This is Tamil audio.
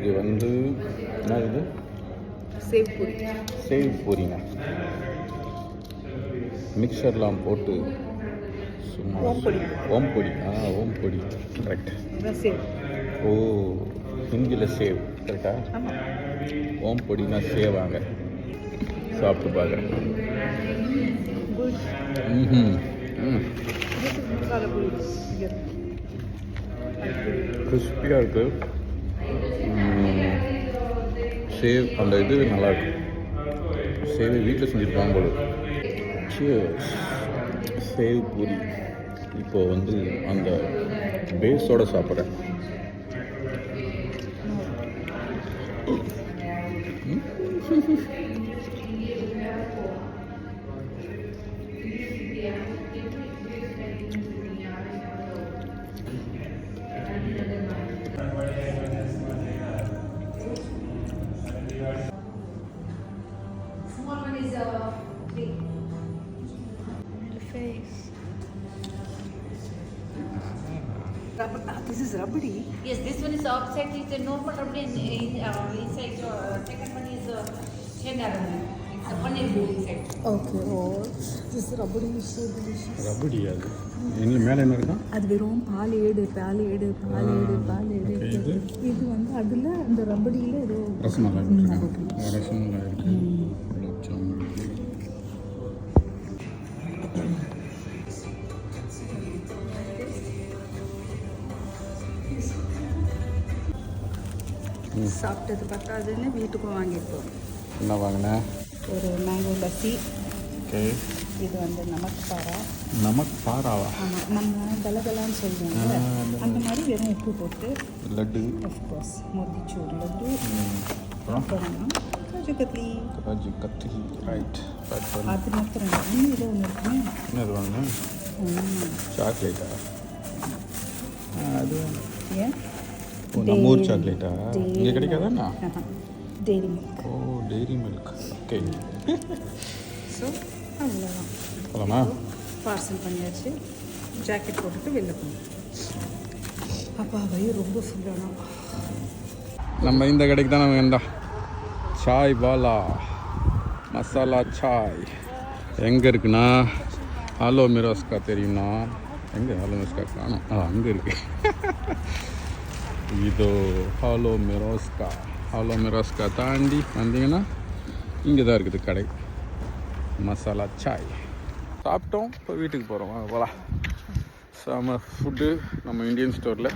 இது வந்து என்ன இது? சேவ் பூரி. சேவ் பூரிங்க. மிக்சர்லாம் போட்டு சும்மா ஓம்பொடி. ஓம்பொடி. ஓம்பொடி கரெக்ட். சேவ். ஓ, ஹிந்தியில் சேவ் கரெக்டா? ஆமாம். ஓம்பொடினா சேவாங்க. சாப்பிட்டு பார்க்குறேன். குட். மசாலா பூரி. கிறிஸ்பியாக இருக்குது. சேவ் அந்த இது நல்லாயிருக்கு. சேவை வீட்டில் செஞ்சுருப்பாங்க போல. சேவ் பூரி இப்போ வந்து அந்த பேஸோடு சாப்பிட்றேன். This is rabdi. Yes, this one is outside is a normal rabdi and inside second one is henna rabdi. It's a paneer bowl inside. Okay. Oh, this rabdi is so delicious. Rabri அது என்ன மேலே என்ன இருக்கா? அது வெறும் பால் ஏடு. இது வந்து அதில் அந்த ரபடியில் ஏதோ ரசமலாய் இருக்குது. ரசமலாய் இருக்குது. குலாப் ஜாமுன் இருக்குது. சாப்பிட்டது பத்தாதுன்னு வீட்டுக்கும் வாங்கியிருக்கோம். என்ன வாங்கினேன்? ஒரு மேங்கோ லஸ்ஸி. ஓகே. இது வந்து நமக்கு பாரா. நமக்கு பாராவா? ஆமாம், நம்ம கலகலான்னு சொல்லுவாங்க. அந்த மாதிரி வெறும் உப்பு போட்டு லட்டு. ஆஃப்கோர்ஸ் மோதிச்சூர் லட்டு. அப்புறம் காஜு கத்லி. ரைட். அது மாத்திரம் இன்னும் ஏதோ ஒன்று இருக்குமே. என்னது வாங்கினேன்? சாக்லேட்டா? அது ஏன் நம்ம ஊர் சாக்லேட்டா? இங்கே கிடைக்காதாண்ணா? Dairy milk. Oh, dairy milk. Okay. So அவ்வளோதான். போலாமா? பார்சல் பண்ணியாச்சு. ஜாக்கெட் போட்டுட்டு வெளில போகணும். அப்பா வயிறு ரொம்ப ஃபுல்லானா. நம்ம இந்த கடைக்கு தான் நம்ம வேண்டாம். சாய் பாலா மசாலா சாய் எங்கே இருக்குண்ணா? ஹலோ மிரோஸ்கா தெரியும்ண்ணா. எங்கே ஹலோ மிரோஸ்கா காணும்? அங்கே இருக்கு. இதோ ஹலோ மிரோஸ்கா தாண்டி வந்தீங்கன்னா இங்கே தான் இருக்குது கடை. மசாலா சாய் சாப்பிட்டோம். இப்போ வீட்டுக்கு போகிறோம். வாங்க போகலாம். செம ஃபுட்டு நம்ம இந்தியன் ஸ்டோரில்.